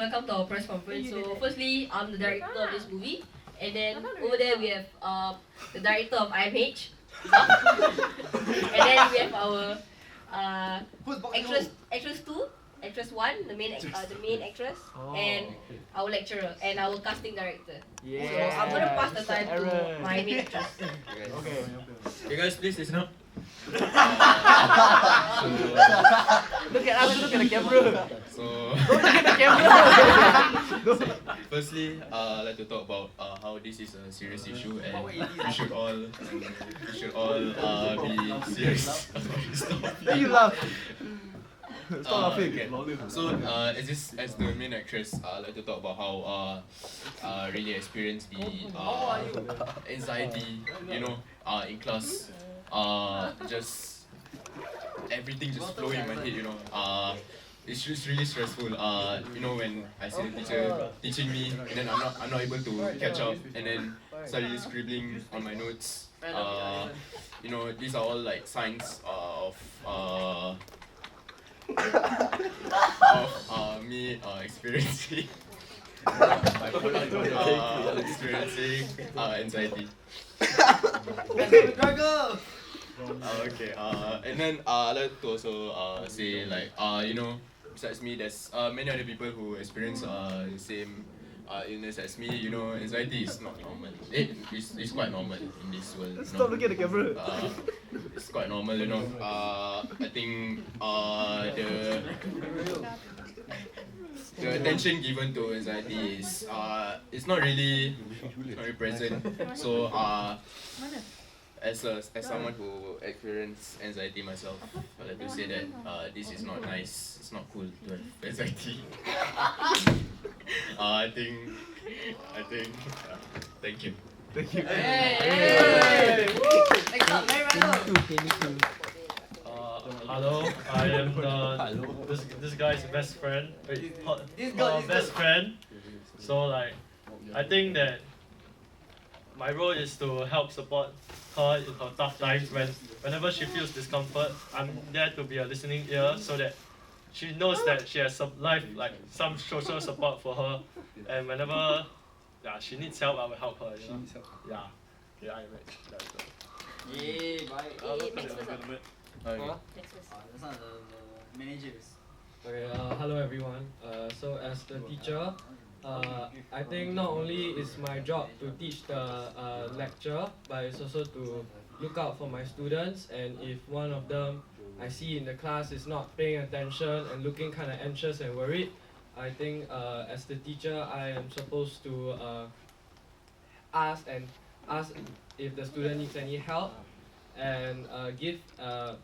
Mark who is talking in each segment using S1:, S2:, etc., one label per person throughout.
S1: welcome to our press conference. So firstly, I'm the director of this movie, and then over there we have the director of IMH, and then we have our actress 2, actress 1, the main actress, and our lecturer, and our casting director. Yeah. So I'm gonna pass the time to my main actress.
S2: Okay. You guys, please listen up.
S3: Look at us, look at the camera.
S2: So,
S3: Don't look at the camera.
S2: firstly, I'd like to talk about how this is a serious issue and we should all be serious about this topic.
S3: You laugh.
S2: Stop laughing. Okay. So, as the main actress, I'd like to talk about how really experienced the anxiety, in class. Just everything just flowing in my head, it's just really stressful. When I see the teacher teaching me and then I'm not able to catch up and then suddenly scribbling on my notes. These are all like signs of me experiencing anxiety. Okay. And then I'd like to also say besides me, there's many other people who experience the same illness as me. Anxiety is not normal. It's quite normal in this world.
S3: Stop looking at the camera.
S2: It's quite normal, I think the attention given to anxiety is it's not really present. So as someone who experienced anxiety myself, I like to say that this is not nice. It's not cool to have anxiety. I think. Thank you.
S3: Thank you.
S1: Hey! Next up,
S4: Hello, I am this guy's best friend. Best friend. So I think that my role is to help support her in her tough times. Whenever she feels discomfort, I'm there to be a listening ear so that she knows that she has some social support for her. And whenever she needs help, I will help her. Yeah. I'm Rich.
S5: Yeah, bye.
S1: Next person.
S5: That's not the managers.
S6: Okay, hello everyone. So as the teacher, I think not only is my job to teach the lecture, but it's also to look out for my students, and if one of them I see in the class is not paying attention and looking kind of anxious and worried, I think as the teacher I am supposed to ask if the student needs any help and give her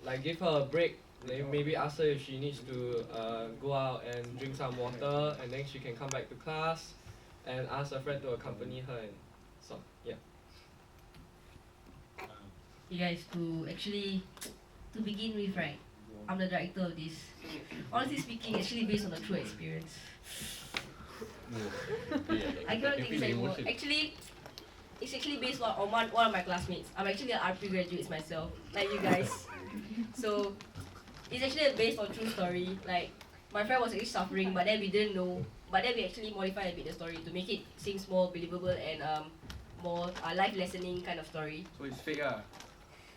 S6: a break. Maybe ask her if she needs to go out and drink some water, and then she can come back to class, and ask a friend to accompany her, and so yeah.
S1: You guys, to begin with, right? I'm the director of this. Honestly speaking, actually based on a true experience. I cannot think this anymore. Actually, it's actually based on one of my classmates. I'm actually an RP graduate myself, like you guys. So it's actually based on true story. Like my friend was actually suffering, but then we didn't know. But then we actually modified a bit the story to make it seems more believable and more life lessoning kind of story.
S5: So it's fake,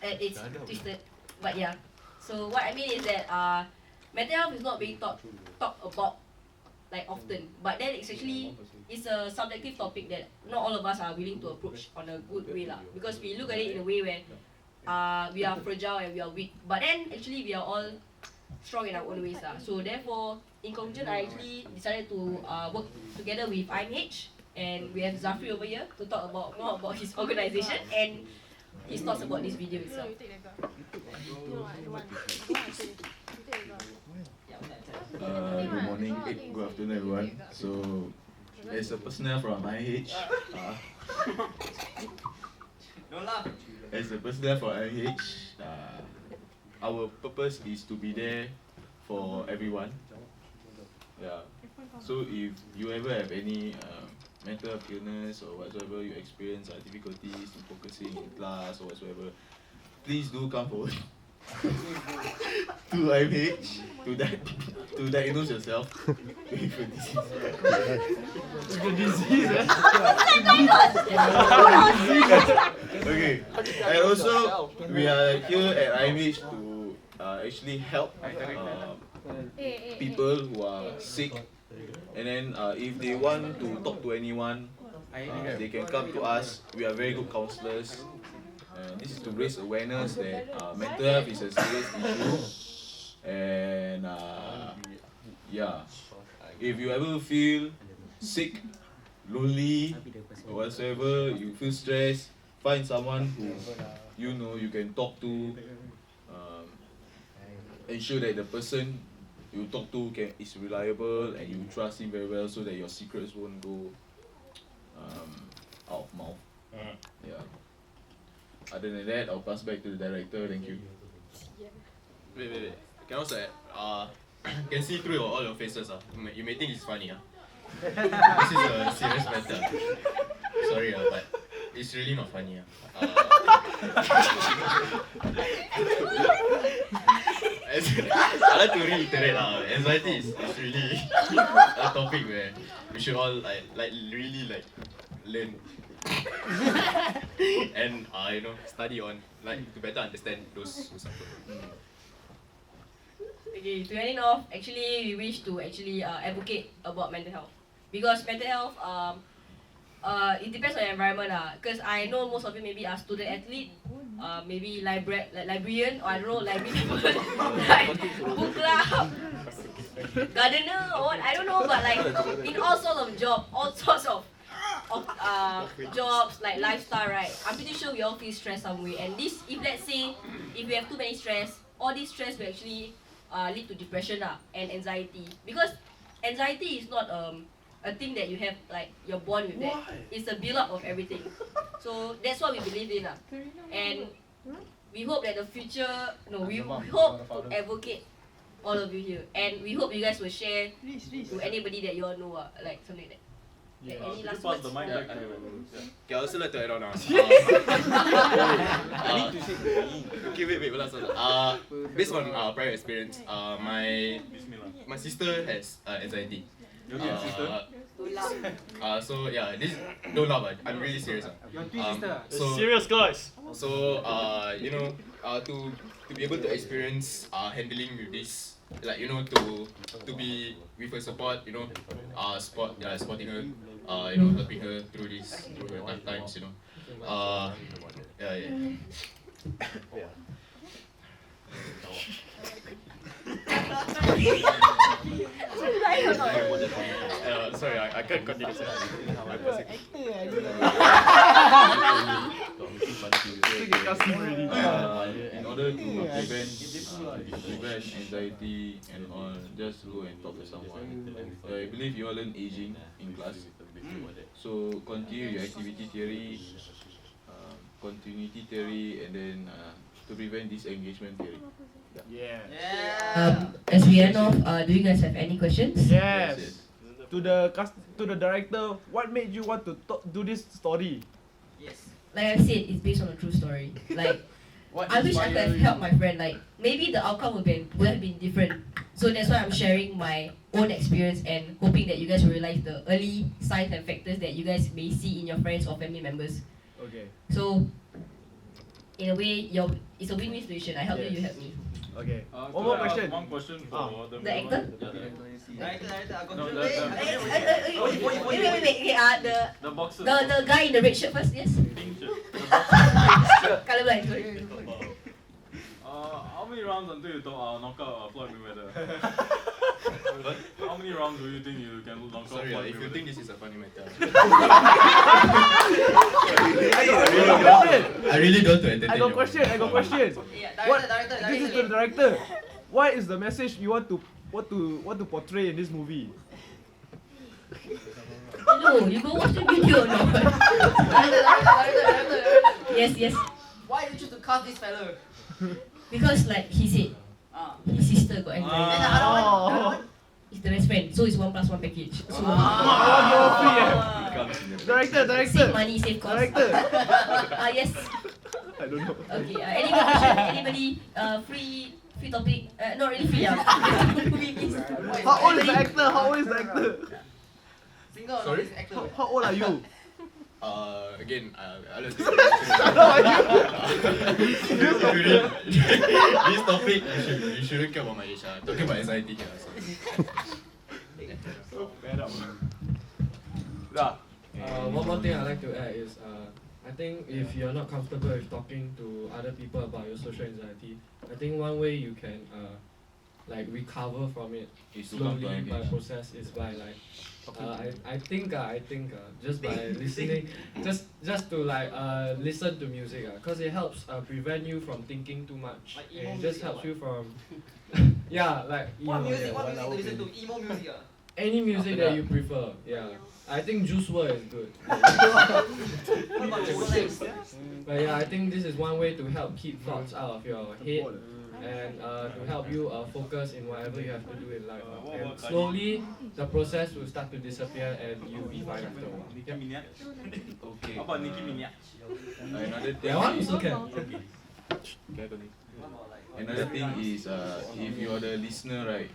S1: It's twisted, but yeah. So what I mean is that mental health is not being talked about like often, but then it's a subjective topic that not all of us are willing to approach on a good way lah. Because we look at it in a way where we are fragile and we are weak, but then actually we are all strong in our own ways lah. So therefore, in conclusion, I actually decided to work together with IMH, and we have Zafri over here to talk more about his organisation and his thoughts about this video itself.
S7: Good morning, good afternoon everyone. So, as a personnel from IH, our purpose is to be there for everyone. Yeah. So if you ever have any mental health illness or whatsoever you experience difficulties in focusing in class or whatsoever, please do come forward to IMH. to diagnose yourself with a disease.
S3: The disease, eh?
S7: Okay, and also we are here at IMH to actually help people who are sick, and then if they want to talk to anyone, they can come to us. We are very good counselors. This is to raise awareness that mental health is a serious issue, and yeah, if you ever feel sick, lonely, or whatsoever, you feel stressed, find someone who you know you can talk to. Ensure that the person you talk to is reliable and you trust him very well, so that your secrets won't go out of mouth. Yeah. Other than that, I'll pass back to the director. Thank you.
S2: Wait. Can also can see through all your faces. You may think it's funny. This is a serious matter. Sorry, but it's really not funny. I like to reiterate, anxiety is really a topic where we should all really learn and study on, to better understand those who suffer.
S1: Okay, to end it off, actually we wish to advocate about mental health, because mental health it depends on the environment because I know most of you maybe are student athlete, maybe librarian, or I don't know, librarian, book club, gardener, or what, I don't know, but in all sorts of jobs, like lifestyle, right? I'm pretty sure we all feel stress some way, and this, if let's say if we have too many stress, all this stress will actually lead to depression and anxiety, because anxiety is not a thing that you have, you're born with that. It's a build up of everything. So that's what we believe in, and we hope that the future, we hope to advocate all of you here, and we hope you guys will share to anybody that you all know, something like that. Any last words?
S2: Okay, I also like to add on. Okay, wait, last one. Based on prior experience, my sister has anxiety. So yeah, this don't laugh. I'm really serious.
S4: Serious guys.
S2: So to be able to experience handling with this, to be with her support, supporting her, helping her through her tough times, yeah. Sorry, I can't continue.
S7: In order to prevent anxiety and all, just go and talk to someone. I believe you all learn aging in class. So continue your activity theory, continuity theory, and then to prevent disengagement theory.
S1: As we end off, do you guys have any questions?
S3: Yes. To the director, what made you want to do this story?
S5: Yes.
S1: Like I said, it's based on a true story. I wish I could have helped my friend. Maybe the outcome would have been different. So that's why I'm sharing my own experience and hoping that you guys will realize the early signs and factors that you guys may see in your friends or family members.
S3: Okay.
S1: So, in a way, it's a win-win situation. I help you, you help me.
S3: Okay. One more question.
S8: One question for
S1: The actor?
S5: Director, I got
S8: No,
S5: to
S1: Wait. Okay,
S8: the boxer.
S1: the guy in the red shirt first, yes?
S8: Pink shirt. The boxer.
S1: Colorblind, sorry.
S8: How many rounds until you knock out Floyd Mayweather? How many rounds do you think you can knock out Floyd
S2: Sorry,
S8: Mayweather?
S2: if you think this is a funny matter. I really don't want to entertain
S3: I got question.
S5: Yeah, director.
S3: This is the director. What is the message you want to portray in this movie?
S1: No, you go watch the video or not?
S5: Director.
S1: Yes.
S5: Why did you choose to cast this fellow?
S1: Because he said, his sister got anxiety.
S5: And the other one?
S1: He's the best friend, so it's 1+1 package. So
S3: Director.
S1: save money, save cost.
S3: Director.
S1: Yes.
S3: I don't know.
S1: Okay, any more question? Anybody? Free topic. Not really free. Movie, please.
S3: How old is the actor? How old is the actor?
S5: Single or
S2: Sorry?
S5: not, actor.
S3: How old are you?
S2: Again, I'll
S3: How old are you?
S2: this topic, you shouldn't care about my age. Talking about anxiety here. So.
S6: One more thing I'd like to add is I think if you're not comfortable with talking to other people about your social anxiety, I think one way you can like recover from it
S7: Is to come to
S6: slowly by
S7: engage.
S6: process is by like I think just by listening, just to like listen to music cause it helps prevent you from thinking too much.
S5: Like
S6: And
S5: emo
S6: it just
S5: music or
S6: helps
S5: what?
S6: you from yeah like
S5: What
S6: emo,
S5: music?
S6: yeah.
S5: What music to listen to? Emo music.
S6: Any music
S7: After
S6: that
S7: that.
S6: you prefer, yeah. I think Juice WRLD is good.
S5: What about Rolex?
S6: But yeah, I think this is one way to help keep thoughts out of your head and to help you focus in whatever you have to do in life. And slowly, the process will start to disappear and you'll be fine after a while.
S8: Nicki Minaj.
S7: Okay.
S8: How about Nicki Minaj?
S7: Another thing.
S6: That one also can.
S7: Another thing is if you are the listener, right,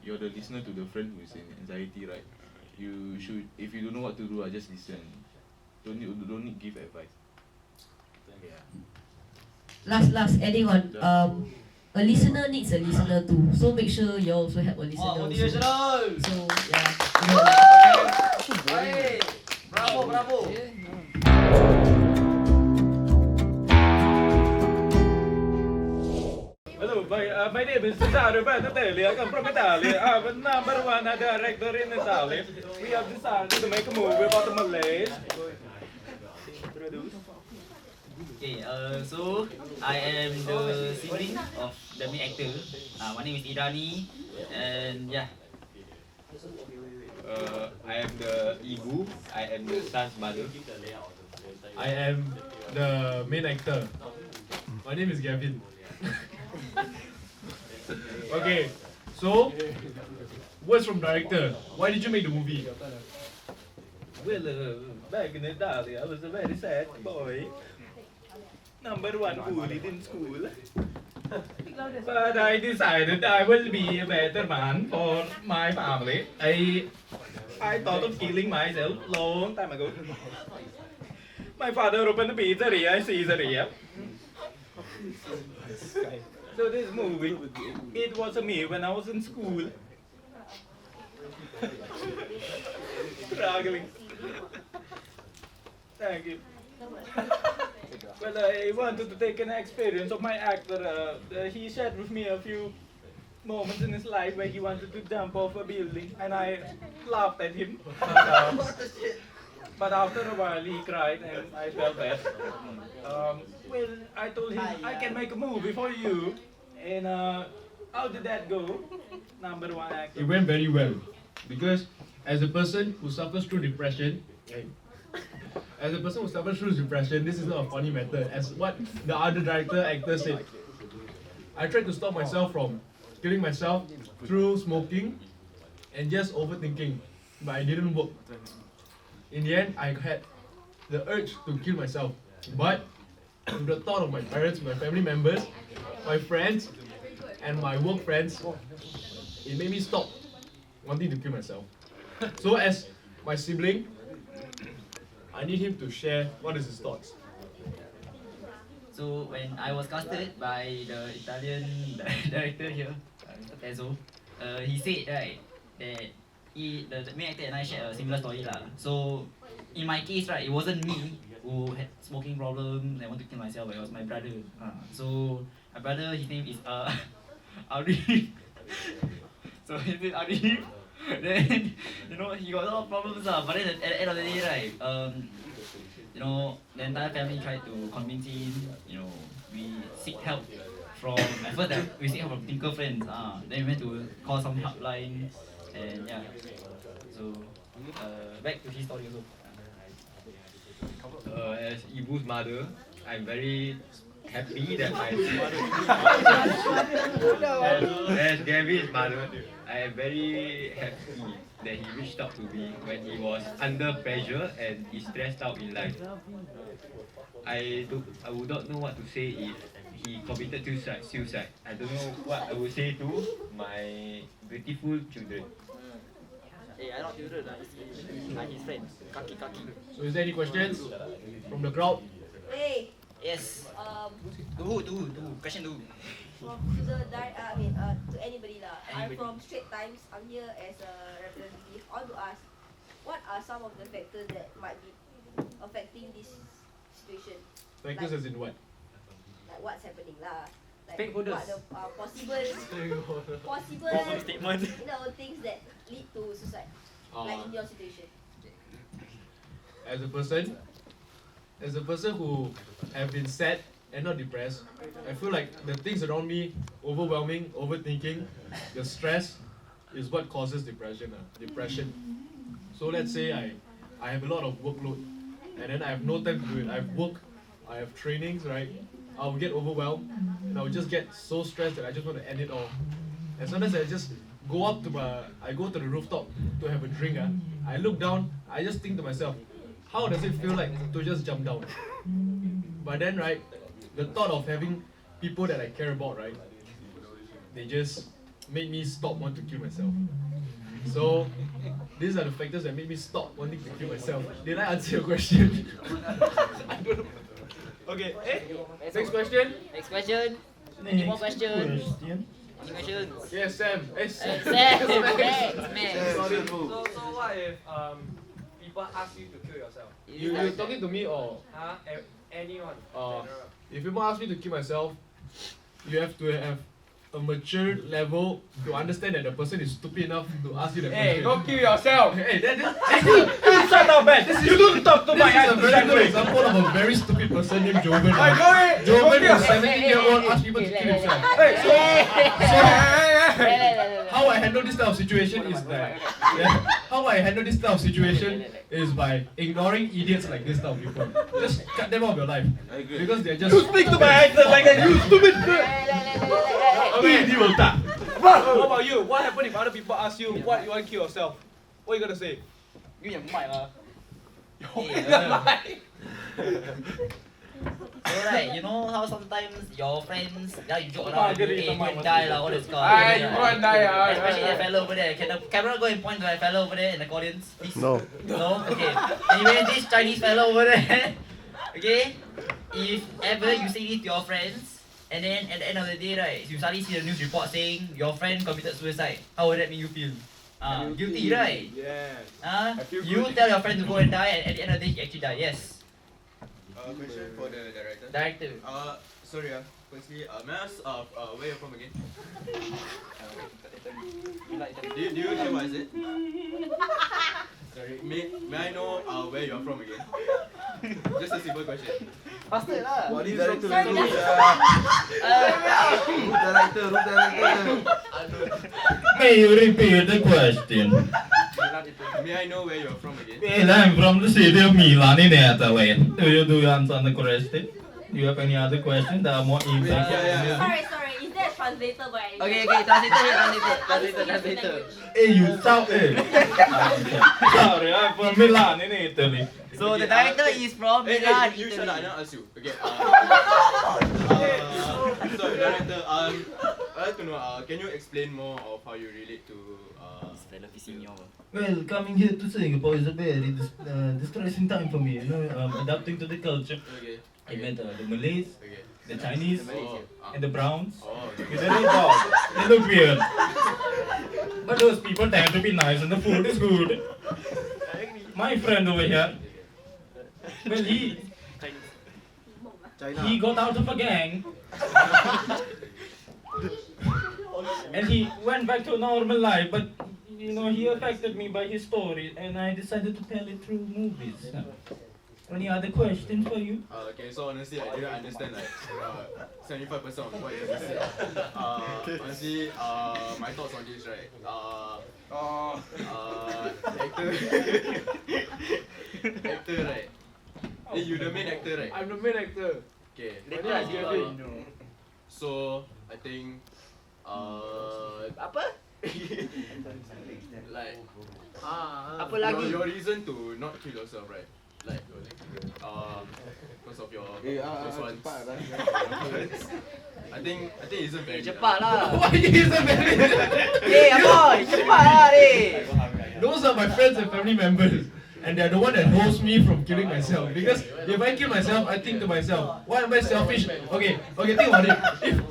S7: you're the listener to the friend who is in anxiety, right, you should, if you don't know what to do, just listen. Don't need give advice. Yeah.
S1: Last adding on. A listener needs a listener too. So make sure you also have a listener.
S5: Oh,
S1: also.
S5: motivational!
S1: So yeah.
S5: Hey, bravo, bravo.
S3: Hello, my name is Cesare Banatelli. I come from Italy. I'm the number one director in Italy. We have decided to make a movie about the Malays.
S9: Okay, so I am the sibling of the main actor. My name is Irani, and yeah.
S3: I am the Ibu. I am the son's mother.
S6: I am the main actor. My name is Gavin. Okay, so words from director. Why did you make the movie?
S3: Well, back in Italy, I was a very sad boy. Number one bullied in school. But I decided I will be a better man for my family. I thought of killing myself long time ago. My father opened a pizzeria in Caesarea. So this movie, it was me when I was in school. Struggling. Thank you. Well, I wanted to take an experience of my actor. He shared with me a few moments in his life where he wanted to jump off a building, and I laughed at him. But after a while, he cried, and I felt bad. Well, I told him I can make a movie for you, and how did that go? Number one actor.
S6: It went very well because as a person who suffers through depression, this is not a funny matter. As what the other actor said, I tried to stop myself from killing myself through smoking and just overthinking, but it didn't work. In the end, I had the urge to kill myself, but the thought of my parents, my family members, my friends, and my work friends, it made me stop wanting to kill myself. So as my sibling, I need him to share what is his thoughts.
S9: So when I was casted by the Italian director here, Mr. Pezzo, he said right that the main actor and I shared a similar story lah. So in my case right, it wasn't me who had smoking problem and wanted to kill myself. It was my brother. So my brother, his name is Arif. So his name Arif. Then he got a lot of problems but then at the end of the day right, the entire family tried to convince him. We seek help from at first we seek help from Tinker friends. Then we went to call some helpline, and yeah. So back to his story also.
S3: As Ibu's mother, I'm very happy that my as Gavin's mother, I am very happy that he reached out to me when he was under pressure and is stressed out in life. I would not know what to say if he committed suicide. I don't know what I would say to my beautiful children.
S5: Hey, I not children lah. I'm his friend. Kaki.
S6: So is there any questions from the crowd?
S1: Hey,
S5: Yes. To who? Question to who?
S1: to the to anybody lah. I'm
S5: Anybody.
S1: from Straight Times. I'm here as a representative. I want to ask, what are some of the factors that might be affecting this situation?
S6: Factors as in what?
S1: Like what's happening lah? Like
S6: Stakeholders.
S1: what the possible
S5: statement.
S1: things that lead to suicide, like in your situation.
S6: As a person who have been sad and not depressed, I feel like the things around me, overwhelming, overthinking, the stress is what causes depression. So let's say I have a lot of workload and then I have no time to do it. I have work, I have trainings, right? I will get overwhelmed and I will just get so stressed that I just want to end it all. And sometimes I just go to the rooftop to have a drink. I look down, I just think to myself, how does it feel like to just jump down? But then, right, the thought of having people that I care about, right, they just made me stop wanting to kill myself. So these are the factors that made me stop wanting to kill myself. Did I answer your question? I don't know. Okay, next question.
S5: Next question. Any more questions? Any questions?
S6: Yes, Sam.
S5: Sam.
S6: Sorry, bro. So what if people ask you to kill yourself?
S5: You're
S6: talking to me or? Anyone. If people ask me to kill myself, you have to have a mature level to understand that the person is stupid enough to ask you that question.
S3: Hey, go kill yourself!
S6: Hey,
S3: Shut up, man! You don't talk to my
S6: This is a very good example of a very stupid person named Joven.
S3: Hey, go ahead!
S6: Joven, a 17-year-old, asked people to kill himself. How I handle this type of situation is by ignoring idiots like this type of people. Just cut them out of your life. Because they're just.
S3: You speak to my actor like that, you stupid!
S6: Okay.
S3: What about you? What happens if other people ask you what you want to kill yourself? What are you gonna say?
S5: Give me a mic lah. So right, you know how sometimes your friends, you joke around, hey, go and die lah, all this kind of
S3: Aye,
S5: thing,
S3: you go and die,
S5: especially that fellow over there. Can the camera go and point to that fellow over there in the audience, please? No? Okay. Anyway, this Chinese fellow over there, okay? If ever you say this to your friends, and then at the end of the day, right, you suddenly see the news report saying your friend committed suicide, how would that make you feel? Guilty, right?
S3: Yeah.
S5: You tell your friend to go and die, and at the end of the day, he actually died. Yes.
S2: Question for the director.
S5: Director.
S2: Sorry, firstly, may I ask where you're from again? Do you hear what I said? Sorry, may I know where you're from again? Just a simple question.
S5: Faster lah.
S8: What is director?
S10: May you repeat the question?
S2: May I know where you're from again?
S10: Well, I'm from the city of Milan in Italy. Do you answer the question? Do you have any other question that are more impact?
S1: Sorry. Is there a translator by any
S5: Okay, translator.
S10: Hey, you sound Sorry, I'm from Milan in Italy.
S5: So the director is from Milan,
S2: you shut
S5: Italy.
S2: up, I don't ask you. Okay. Sorry, director. I'd like to know. Can you explain more of how you relate to?
S10: Well, coming here to Singapore is a very distressing time for me. Adapting to the culture.
S2: Okay.
S10: I met the Malays, the Chinese, and the Browns.
S2: Okay.
S10: With the red dog. They look weird. But those people tend to be nice and the food is good. My friend over here, well, he got out of a gang. And he went back to a normal life, but he affected me by his story, and I decided to tell it through movies. Any other questions for you?
S2: Okay, so honestly, I didn't understand 75% of what you just said. Honestly, my thoughts on this, right? Actor, right? Hey, you the main actor, right?
S3: I'm the main actor.
S2: Okay.
S5: Later,
S2: So I think
S5: apa?
S2: like
S5: Apa lagi?
S2: your reason to not kill yourself, right? Like because of your close ones. I think it's a very
S5: Cepat lah.
S3: Why is it very?
S5: Aboy, cepat lah,
S3: Those are my friends and family members. And they're the one that holds me from killing myself. Because if I kill myself, I think to myself, why am I selfish? Okay, think about it.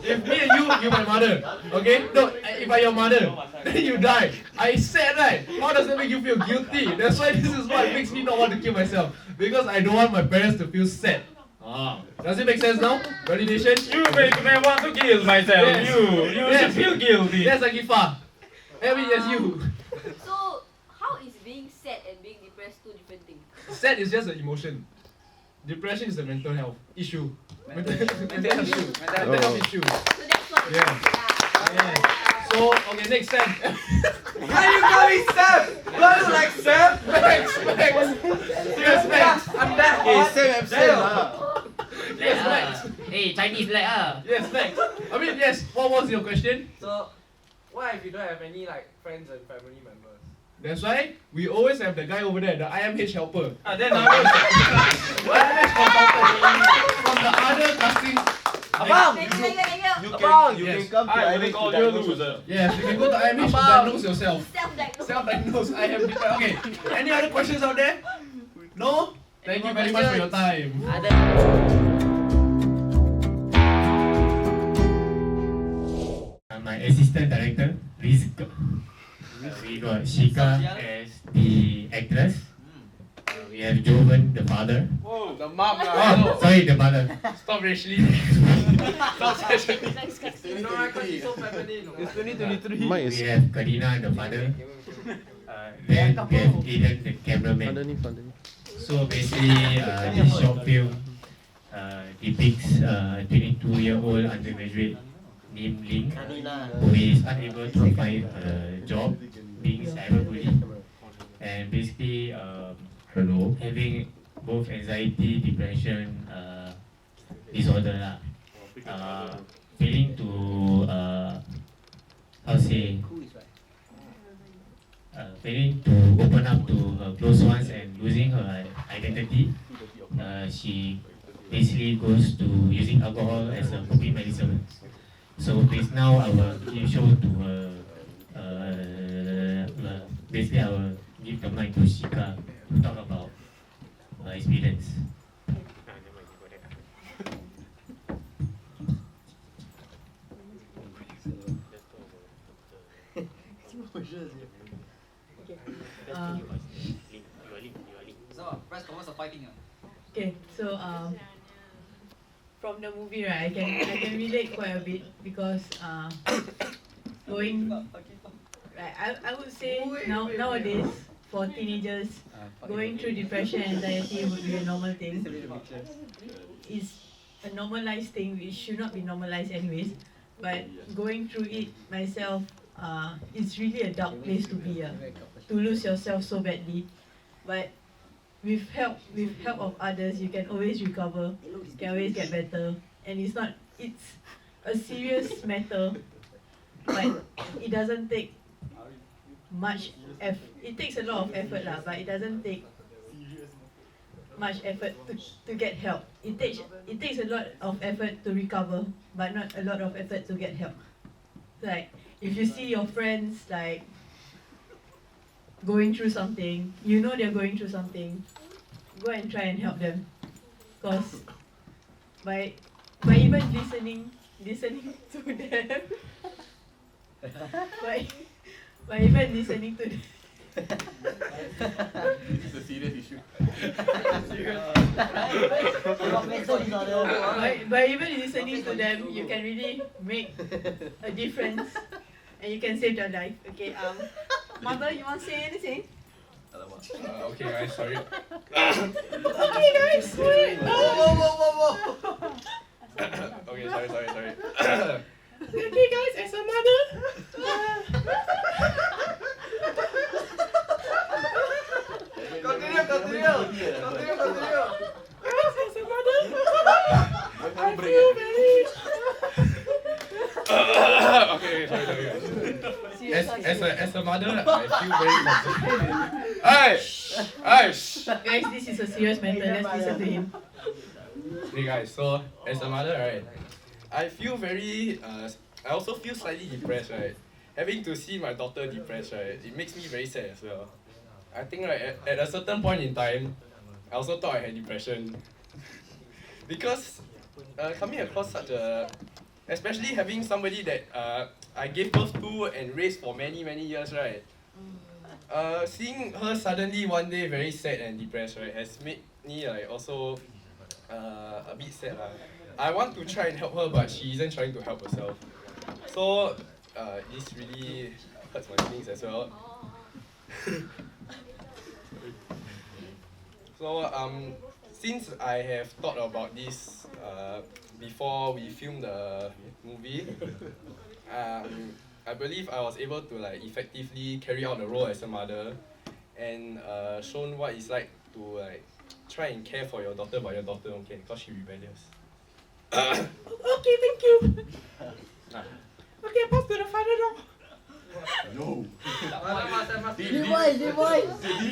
S3: If me and you my mother, okay? No, if I'm your mother, then you die. I said right, how does that make you feel guilty? That's why this is what makes me not want to kill myself. Because I don't want my parents to feel sad. Does it make sense now? Validation?
S10: You make me want to kill myself.
S3: Yes.
S10: You should feel guilty.
S3: Yes, Akifa. Yes, you.
S1: So, how is being sad and being depressed two different things?
S3: Sad is just an emotion. Depression is a mental health issue. Mental health issue.
S1: So that's what
S3: Yeah. So, okay, next Sam.
S5: Why you call me Sam? Do I look like Sam?
S3: Max. Yes, Max.
S5: I'm back.
S3: Yes, Max.
S9: Hey, Chinese black
S3: Yes, Max. I mean, yes. What was your question?
S6: So, what if you don't have any like friends and family members?
S3: That's why we always have the guy over there, the IMH helper.
S10: Then I will.
S3: IMH consultant from the other casting.
S5: Abang.
S1: Thank you.
S3: Abang.
S7: You
S3: Yes.
S7: can come to
S10: I will
S7: IMH
S10: call
S7: to
S10: you a
S7: diagnose
S10: loser.
S3: Yes, you can go to IMH to diagnose yourself.
S1: Self-diagnosed.
S3: Self-diagnose. I have depression. Okay. Any other questions out there? No? Thank you very much for your time.
S11: My assistant director, Rizk. We got Shika as the actress. We have Jovan, the father.
S8: Whoa, the mom
S11: Oh, sorry, the mother.
S3: Stop racially.
S1: Next question.
S6: No, I can't be so feminine.
S3: It's 2023.
S11: We have Karina, the father. Then we have Aiden, the cameraman. So basically, this short film depicts a 22-year-old undergraduate named Ling who is unable to find a job, being cyberbullied, and basically having both anxiety, depression, disorder lah. Failing to failing to open up to her close ones and losing her identity. She basically goes to using alcohol as a coping mechanism. So please now I will give show to basically I will give the mic to Shika to talk about her experience.
S5: So, press comments of fighting.
S12: Okay, so from the movie, right, I can relate quite a bit because going like I would say nowadays for teenagers going through depression and anxiety would be a normal thing. It's a normalized thing which should not be normalized anyways. But going through it myself, it's really a dark place to be, to lose yourself so badly. But with help of others, you can always recover, you can always get better. And it's a serious matter, but it doesn't take much effort. It takes a lot of effort lah, but it doesn't take much effort to get help. It takes a lot of effort to recover, but not a lot of effort to get help. Like if you see your friends like going through something, you know they're going through something, go and try and help them. Because by even listening to them, by even listening to them,
S7: This is a serious issue.
S12: by even listening to them, you can really make a difference and you can save their life. Okay, Mother, you want to say anything?
S3: Okay, guys, sorry.
S12: Okay, guys, wait.
S5: Whoa.
S3: Okay, sorry.
S12: Okay, guys, as a mother.
S5: Continue.
S12: Guys, as a mother.
S13: Okay, sorry. As a mother, I feel very concerned. Hey,
S12: Guys, this is a serious matter. Let's listen to him.
S13: Hey guys, so as a mother, right, I feel very I also feel slightly depressed, right. Having to see my daughter depressed, right, it makes me very sad as well. I think right at a certain point in time, I also thought I had depression. Because coming across such a, especially having somebody that I gave birth to and raised for many years, right. Seeing her suddenly one day very sad and depressed, right, has made me like also a bit sad lah. I want to try and help her, but she isn't trying to help herself. So this really hurts my feelings as well. So since I have thought about this before we filmed the movie, I believe I was able to like effectively carry out the role as a mother and shown what it's like to like try and care for your daughter, but your daughter don't care because she's rebellious.
S12: Okay, thank you. Okay, pass to the father now.
S7: No.
S5: Deep voice.
S7: Deep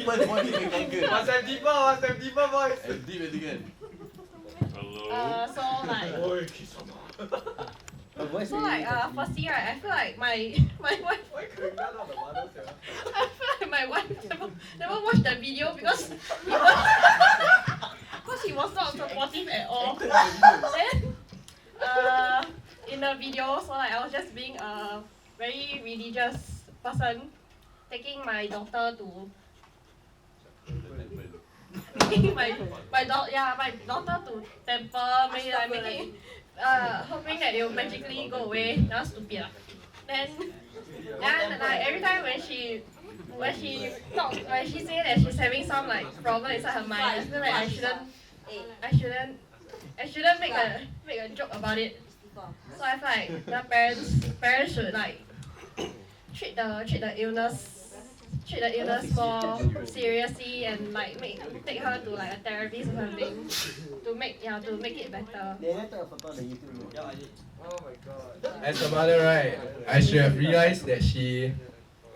S7: voice can conquer.
S3: Must have deeper voice.
S7: And deep again.
S1: So like. So like firstly right, I feel like my wife. I feel like my wife never watched the video because he was not supportive at all. Then in the video, so like I was just being a very religious person, taking my daughter to my daughter to temple, making hoping that it will magically go away. That was stupid lah. Then like every time when she say that she's having some like problem inside her mind, I feel like I shouldn't make a joke about it. So I feel like the parents should like treat the illness more seriously and like take her to like a therapist or something to make it better.
S3: Oh my god.
S13: As a mother, right, I should have realized that she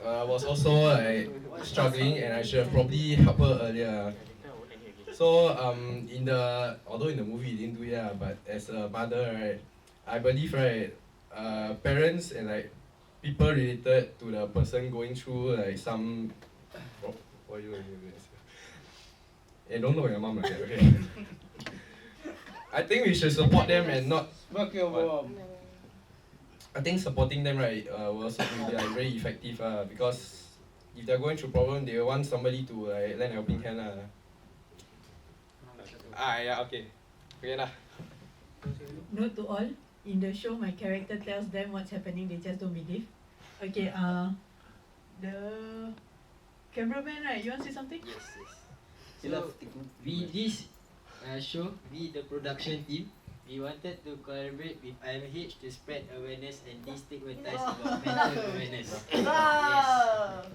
S13: was also like struggling, and I should have probably helped her earlier. So although in the movie it didn't do it, but as a mother, right, I believe right, parents and like people related to the person going through like some. Oh, what are you doing? Hey, don't look at your mom like that, okay? I think we should support them and not. I think supporting them right will also be like very effective because if they're going through problem, they want somebody to like lend a helping hand yeah, okay lah.
S12: Note to all, in the show my character tells them what's happening, they just don't believe. Okay, the cameraman, right, you want to say something?
S14: Yes. So this show, we the production team, we wanted to collaborate with IMH to spread awareness and destigmatize about mental awareness. Yes.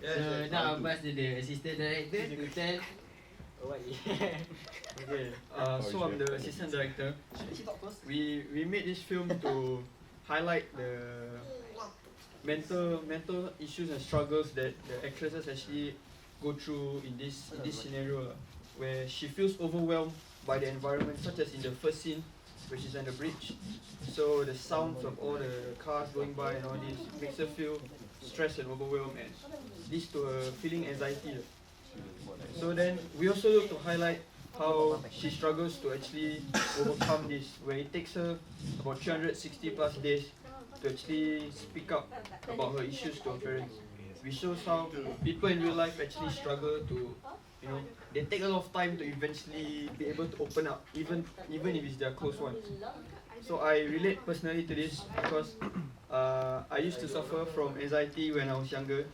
S14: So now I'll pass to the assistant director to tell what he
S4: Okay, so I'm the assistant director. We made this film to highlight the mental issues and struggles that the actresses actually go through in this scenario, where she feels overwhelmed by the environment, such as in the first scene, where she's on the bridge. So the sounds of all the cars going by and all this makes her feel stressed and overwhelmed, and leads to her feeling anxiety. So then we also look to highlight how she struggles to actually overcome this, where it takes her about 360 plus days to actually speak up about her issues to her parents. We show how people in real life actually struggle to, they take a lot of time to eventually be able to open up, even if it's their close ones. So I relate personally to this because I used to suffer from anxiety when I was younger,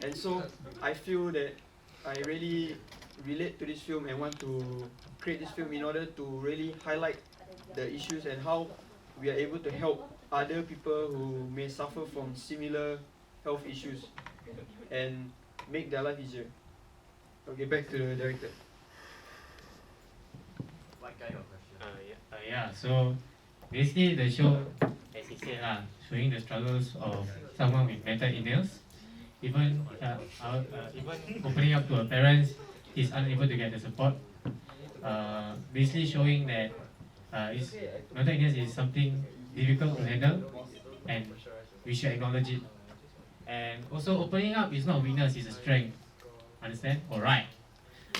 S4: and so I feel that I really relate to this film and want to create this film in order to really highlight the issues and how we are able to help other people who may suffer from similar health issues and make their life easier. Okay, back to the director.
S11: What kind of question? So basically the show, as as he said, showing the struggles of someone with mental illness. Even opening up to her parents, he's unable to get the support. Basically showing that mental illness is something difficult to handle, and we should acknowledge it. And also opening up is not a weakness, it's a strength. Understand? Alright.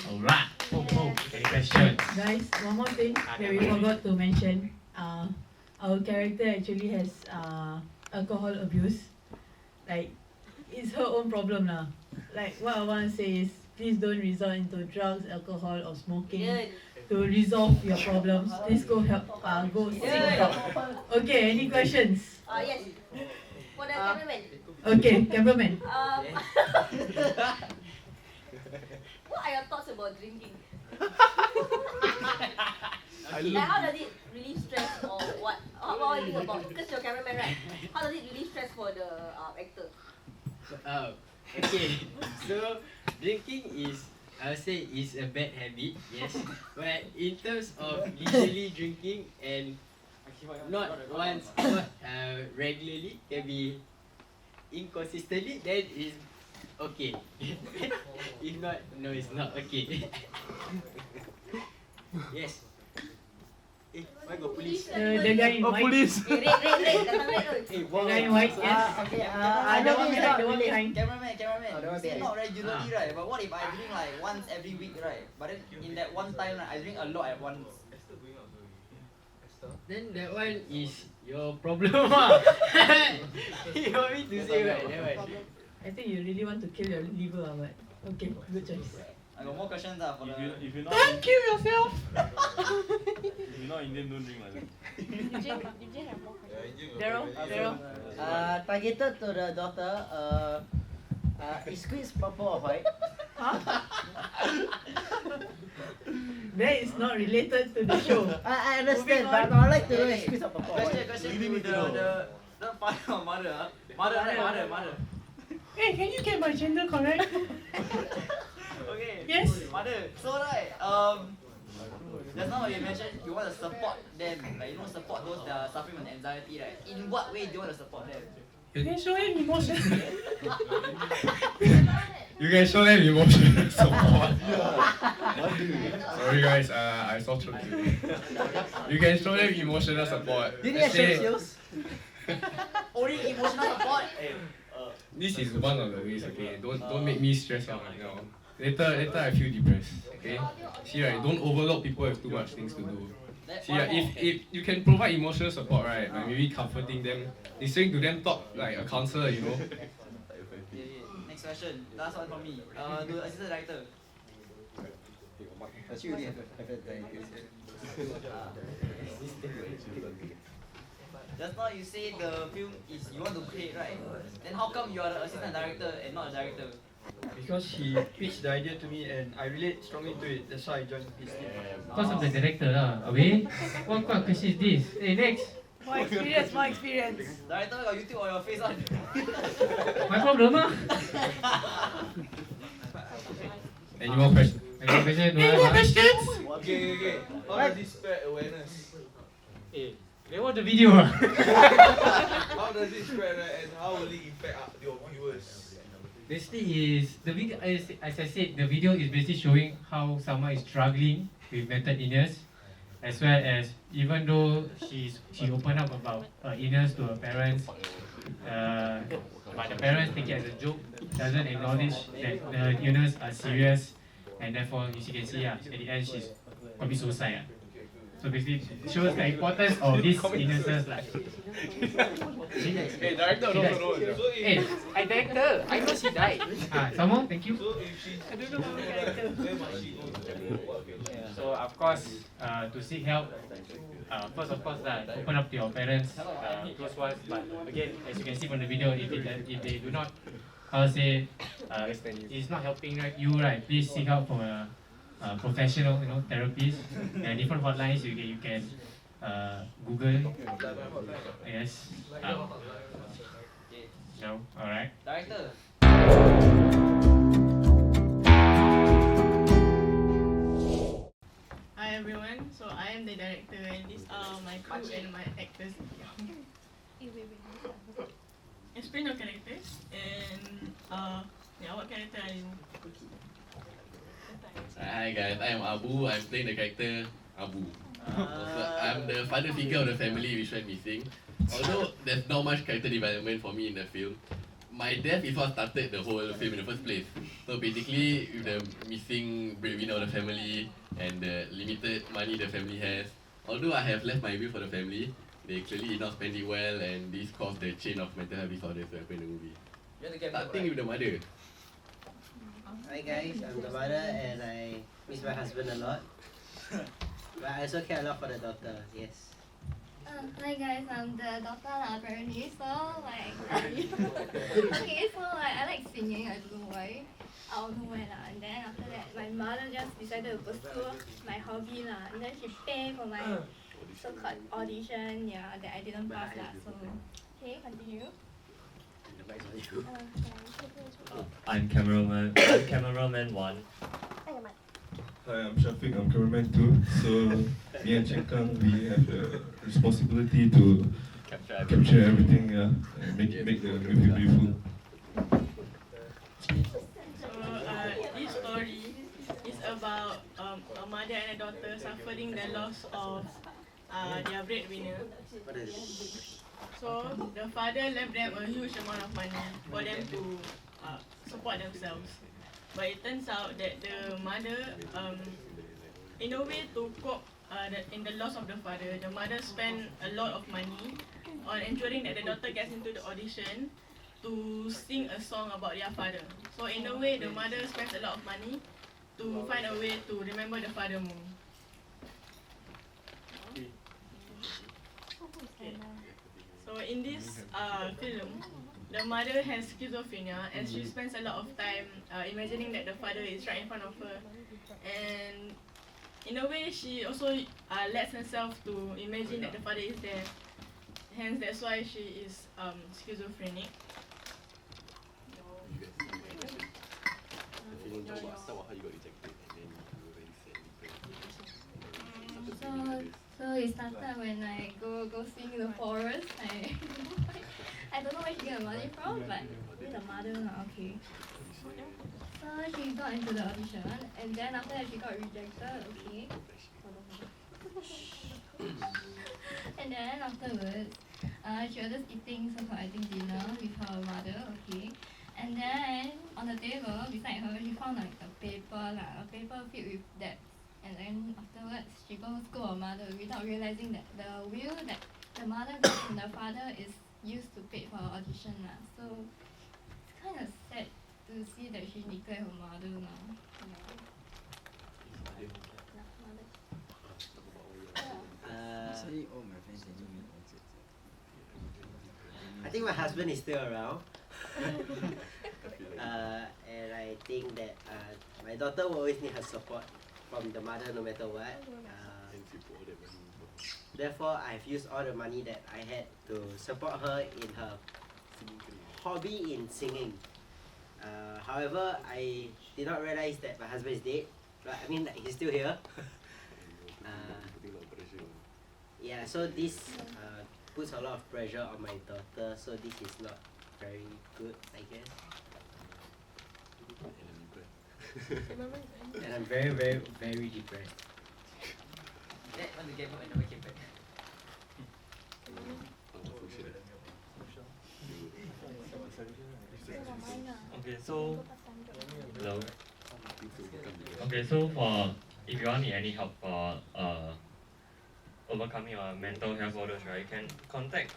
S11: Alright. Any questions?
S12: Guys, one more thing that we forgot to mention. Our character actually has alcohol abuse. Like, it's her own problem lah. Like, what I want to say is, please don't resort into drugs, alcohol or smoking to resolve your problems. Please go seek help. Okay, any questions?
S1: Yes. For the cameraman.
S12: Okay, cameraman.
S1: What are your thoughts about drinking? Like, how does it relieve stress or what? What do you think about? Because you're a cameraman, right? How does it relieve stress for the actor?
S14: Okay, so drinking is, I would say, is a bad habit, yes. But in terms of leisurely drinking and not once, not regularly, can be inconsistently, then is okay. If not, no, it's not okay. Yes. Why got police?
S12: The guy in white.
S14: Police.
S1: Red, datang red tu.
S12: The guy in white, yes.
S9: Okay,
S12: The one behind, the one behind.
S9: Cameraman, you say not regularly, right? But what if I drink like once every week, right? But then in that one time, right, I drink a lot at once.
S14: Then that one is your problem. You want me to say right? That one.
S12: I think you really want to kill your liver, but okay, good choice.
S9: I got more questions for the...
S8: If you're not
S12: Don't kill yourself!
S8: if you're not Indian, don't drink like that.
S1: You drink have more questions.
S12: Daryl?
S15: Targeted to the daughter, is squeeze purple or white?
S12: Huh? That is not related to the show.
S15: I understand, but I would like to know is squeeze or purple or white.
S9: Question to the father or mother. Mother.
S12: Hey, can you get my gender correct?
S9: Okay.
S12: Yes.
S9: Mother. So right, just now you mentioned you want to support them, like support those that are suffering with anxiety, right? In what way do you want to support them?
S12: You can show him emotion.
S13: You can show them emotional support. Sorry guys, I saw through today. You can show them emotional support.
S15: Do you need skills?
S9: Only emotional support.
S13: This is one of the ways, okay? Don't make me stress out right now. Later I feel depressed, okay? See, right, don't overload people with too much things to do. See, right, if you can provide emotional support, right, like maybe comforting them, listening to them talk like a counselor, you know?
S9: Next question, last one from me. The assistant director. Just now you say the film is you want to create, right? Then how come you are the assistant director and not a director?
S6: Because he pitched the idea to me and I relate strongly to it. That's why I joined his team.
S11: Because of the director lah. Abeh, what question is this? Hey, next.
S12: More experience.
S9: Director got YouTube on your face on.
S11: My problem ah.
S13: Any more questions?
S11: Any more questions?
S12: Any more questions?
S7: Okay. How does it spread awareness?
S11: Hey, they watch the video ah.
S7: How does it spread, right, and how will it impact your viewers?
S11: Basically is the video, as I said, the video is basically showing how someone is struggling with mental illness, as well as even though she opened up about her illness to her parents, but the parents take it as a joke, doesn't acknowledge that the illness are serious, and therefore, as you can see, at the end she's commit suicide. So basically, it shows the importance of these illnesses. Like,
S13: hey, director, no.
S11: Hey, I director. I know she died. Someone, thank you.
S7: So if she,
S12: I don't know how to character.
S7: where must she go to?
S11: So of course, to seek help, first of course, open up to your parents, close ones. But again, as you can see from the video, if they do not, how to say, it's not helping you, right? Please seek help from a professional, therapist. There are different hotlines you can Google. Yes. No, all right.
S9: Director.
S16: Hi everyone, so I am the director and these are my crew and my actors. Explain your characters and yeah, what character are you?
S17: Hi guys, I am Abbu. I'm playing the character Abbu. I'm the father figure of the family which went missing. Although there's not much character development for me in the film, my death is what started the whole film in the first place. So basically, with the missing breadwinner of the family and the limited money the family has, although I have left my will for the family, they clearly did not spend it well, and this caused the chain of mental health disorders to happen in the movie. Starting with the mother.
S15: Hi guys, I'm the mother and I miss my husband a lot. But I also care a lot for the daughter, yes.
S18: Hi guys, I'm the daughter apparently, so like okay, so like I like singing, I don't know why. I don't know why lah. And then after that my mother just decided to pursue my hobby lah. And then she paid for my so-called audition, yeah, that I didn't pass lah. So okay, continue.
S19: I'm cameraman 1.
S20: Hi, I'm Shafiq, I'm cameraman 2. So, me and Chen Kang, we have the responsibility to capture everything, yeah, and make the movie beautiful.
S16: So this story is about a mother and a daughter suffering the loss of their breadwinner. So the father left them a huge amount of money for them to support themselves. But it turns out that the mother, in a way to cope in the loss of the father, the mother spent a lot of money on ensuring that the daughter gets into the audition to sing a song about their father. So in a way, the mother spends a lot of money to find a way to remember the father more. Okay. So in this film, the mother has schizophrenia and she spends a lot of time imagining that the father is right in front of her. And in a way, she also lets herself to imagine that the father is there. Hence, that's why she is schizophrenic.
S18: So it started when I go sing in the forest. I don't know where she get the money from, but it's a mother now, okay. So she got into the audition, and then after that she got rejected, okay. And then afterwards, she was just eating so-called I think dinner with her mother, okay. And then on the table beside her, she found like a paper filled with debts. And then afterwards, she goes to her mother without realizing that the will that the mother got from the father is used to pay for her audition lah. So it's kind of sad to see that she neglect her mother now.
S15: I think my husband is still around. And I think that my daughter will always need her support from the mother no matter what. Therefore, I've used all the money that I had to support her in her hobby in singing. However, I did not realize that my husband is dead. But I mean, like, he's still here. Yeah, so this puts a lot of pressure on my daughter. So this is not very good, I guess. And I'm very, very, very depressed.
S5: Dad want to get home and never came back.
S19: Okay, so hello. Okay, so for if you want any help for overcoming your mental health orders, right, you can contact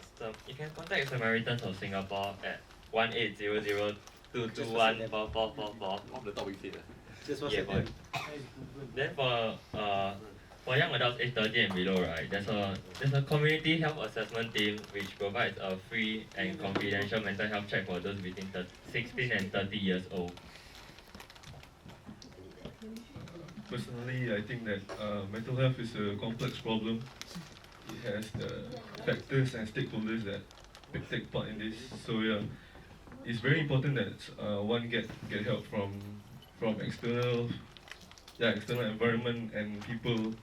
S19: Samaritans of Singapore at 1800-221-4444.
S17: Off the top we say that.
S15: Just
S19: Yeah, boy. Then for young adults age 30 and below, right, there's a community health assessment team which provides a free and confidential mental health check for those between 16 and 30 years old.
S20: Personally, I think that mental health is a complex problem. It has the factors and stakeholders that take part in this. So yeah, it's very important that one get help from external environment and people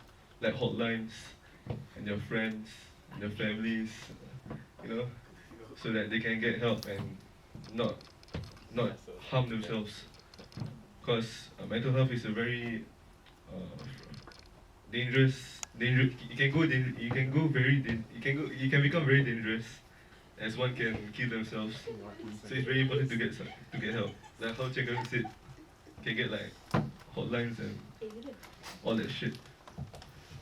S20: like hotlines and their friends and their families, so that they can get help and not harm themselves. Because mental health is a very dangerous. It can become very dangerous, as one can kill themselves. So it's very important to get help. Like how Cheng said, can get like hotlines and all that shit.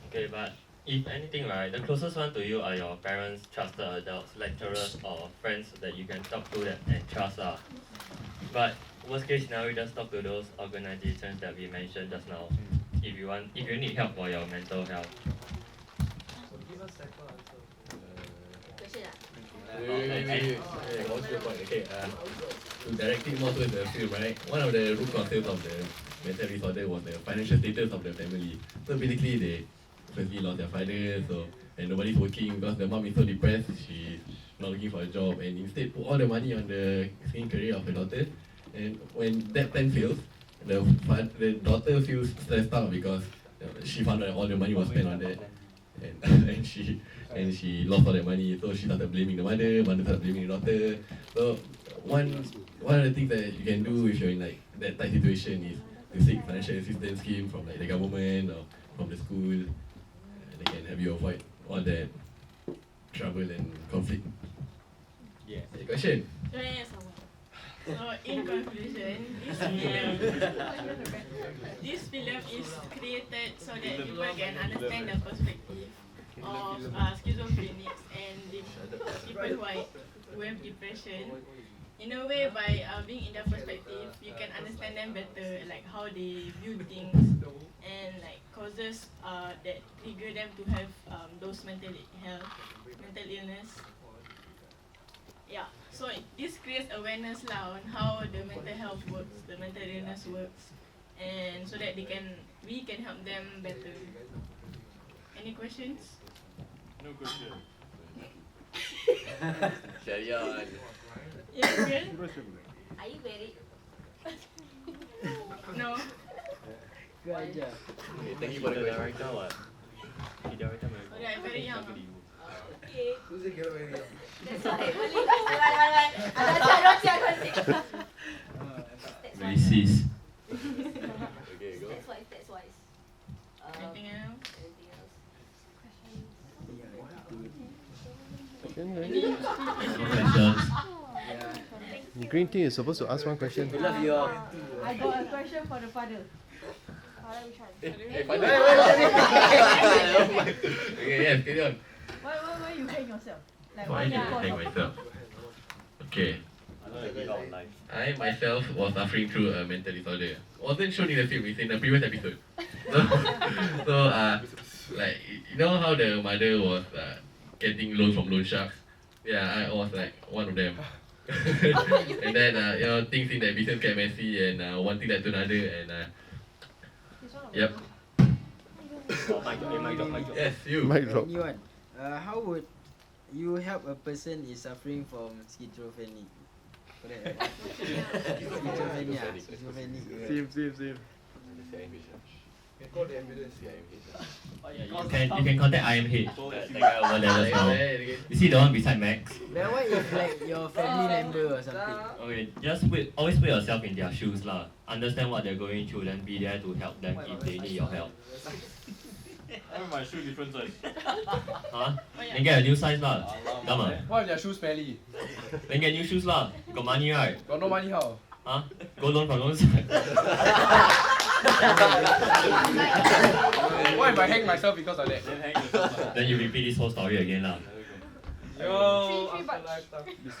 S19: Okay, but if anything, right, the closest one to you are your parents, trusted adults, lecturers, or friends that you can talk to that and trust. But worst case scenario, just talk to those organizations that we mentioned just now. If you need help for your mental health.
S17: Wait, what's your point? Okay, to direct it more towards the film, right? One of the root causes of the mental disorder was the financial status of the family. So basically, they firstly lost their father, and nobody's working because the mom is so depressed, she's not looking for a job, and instead put all the money on the singing career of her daughter. And when that plan fails, the daughter feels stressed out because she found out all the money was spent on that, and she lost all that money. So she started blaming the mother started blaming the daughter. So one of the things that you can do if you're in like that type situation is to seek financial assistance scheme from like the government or from the school. They can help you avoid all that trouble and conflict.
S5: Yeah.
S17: Any question?
S16: So in conclusion, this film is created so that people can understand the perspective of schizophrenics and the people who have depression. In a way, by being in their perspective, you can understand them better, like how they view things and like causes that trigger them to have those mental illness. Yeah, so this creates awareness on how the mental health works, the mental illness works, and so that we can help them better. Any questions?
S8: No question.
S17: Carry on.
S16: Yeah, good.
S1: Are you married?
S16: No.
S17: Okay, thank you for the question.
S19: Right now, what?
S16: Okay, I'm very young.
S1: Okay.
S3: Who's the girl very young?
S1: That's why I don't see.
S19: Racist.
S17: Okay, go.
S1: That's why.
S16: Anything else?
S19: Questions?
S21: The green team is supposed to ask one question.
S15: We love you all.
S12: I got a question for the father.
S17: Okay, yes, carry on.
S12: Why you hang yourself? Like
S17: Why
S12: why
S17: did I hang myself? Okay. I myself was suffering through a mental disorder. Wasn't shown in the film, it's in the previous episode. Like, you know how the mother was getting loans from loan sharks? Yeah, I was like one of them. And then, things in the business get messy and one thing led to another and yep. Yes, you.
S21: Mic drop.
S14: Anyone, how would you help a person is suffering from schizophrenia? Correct, right? Schizophrenia.
S21: Same.
S3: You can call the ambulance.
S19: You can contact IMH. The guy over there just now. You see the one beside Max?
S14: Then what if like your family member or something?
S19: Okay, always put yourself in their shoes lah. Understand what they're going through, then be there to help them if they need your help.
S8: Why my shoe different size?
S19: Huh? Then get a new size lah. Come on.
S13: Why are their shoes smelly?
S19: Then get new shoes lah. Got money right?
S13: Got no money how?
S19: Huh? Go loan from loan side.
S13: What if I hang myself because of that?
S19: Then you repeat this whole story again lah.
S13: Yo,
S16: Three bucks.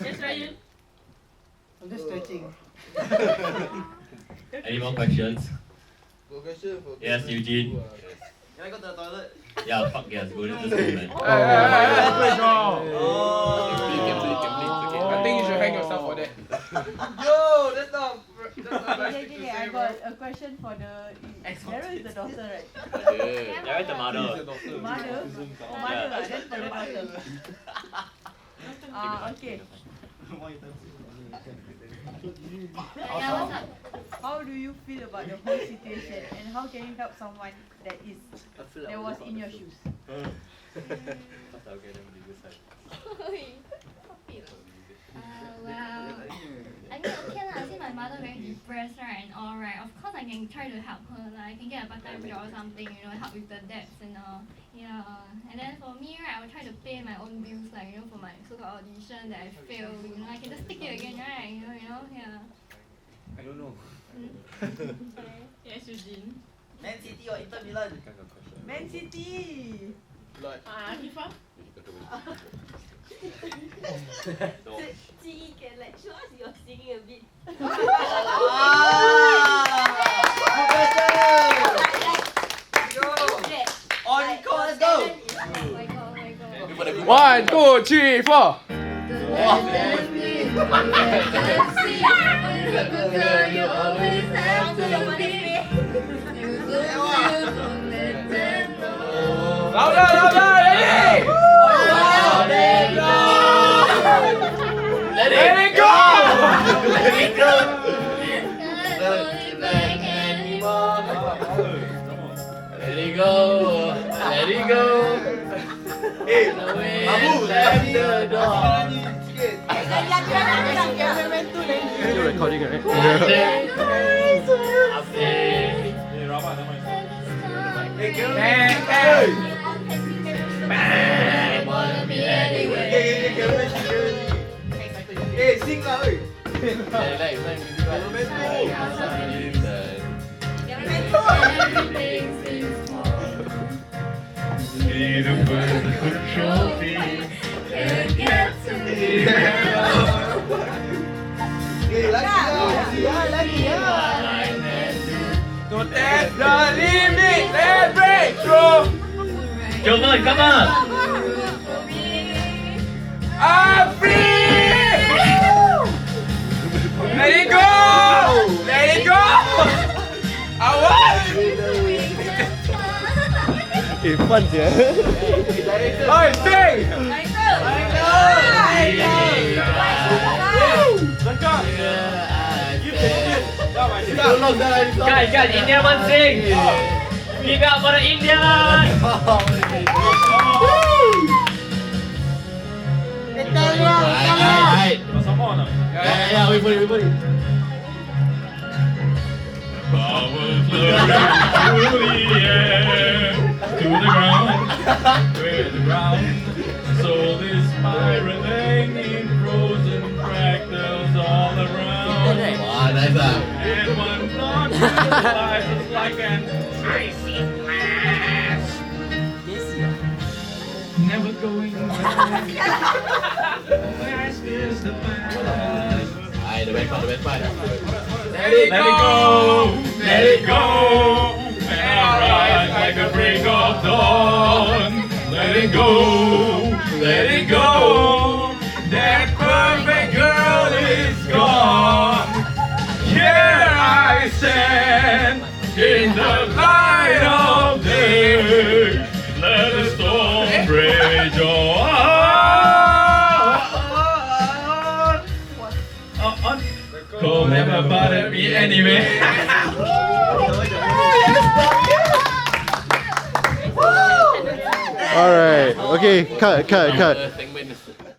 S16: Yes, Ryan.
S14: I'm just stretching.
S19: Any more questions?
S3: Got question for
S19: Yes, Eugene.
S5: Can I go to the toilet?
S19: Yeah, fuck yes, go to the school, man.
S13: I think you should hang yourself for that.
S3: Yo, that's not
S12: Okay, I got a question for the. Daryl is the daughter, right?
S19: Daryl is the mother.
S12: Mother? Oh, mother. That's for the daughter. Okay. How do you feel about the whole situation, and how can you help someone that was in your shoes?
S18: her very depressed, right, and all, right, of course I can try to help her. Like, I can get a part-time job or something, you know, help with the debts and all. Yeah. And then for me, right, I will try to pay my own bills, like, you know, for my so-called audition that I failed. You know, I can just take it again, right? You know, yeah.
S3: I don't know.
S16: Yes, Eugene.
S5: Man City or Inter Milan?
S12: Man City.
S16: Akifa?
S1: Ziyi can like show us your singing a bit.
S5: On call, let's go!
S13: 1, 2, 3, 4. Louder, louder, ready? Let it go! Let it go!
S17: Let it go. Let it go.
S3: Hey,
S17: Abbu,
S3: let
S17: the door.
S21: You're recording, right?
S3: Hey, girl.
S17: I wanna be anywhere.
S3: Hey, sing lah, oi.
S17: Need a perfect trophy. Can't get to me.
S3: Hey, lagi lah.
S13: Don't test the limit, let's break through.
S19: Come on, come on.
S13: I'm free. Let it go. Let it go. I want.
S21: Okay, fun yeah.
S13: Oi, sing.
S19: Guys, Indian one sing. Give it up for the Indian.
S17: Yeah, wait for it, wait for it.
S8: Powers flurry through the air, to the ground, where the ground. Soul is spiraling in frozen fractals all around.
S17: Wow, nice lah.
S8: And one thought crystallizes like an icy blast. Never going back. Past is the past.
S17: Aye, the best part.
S8: Let it go, let it go, and I rise like a break of dawn. Let it go, let it go, that perfect girl is gone. Here I stand in the light of day, let the storm rage on. Cold never bothered me anyway.
S21: Alright, okay, cut.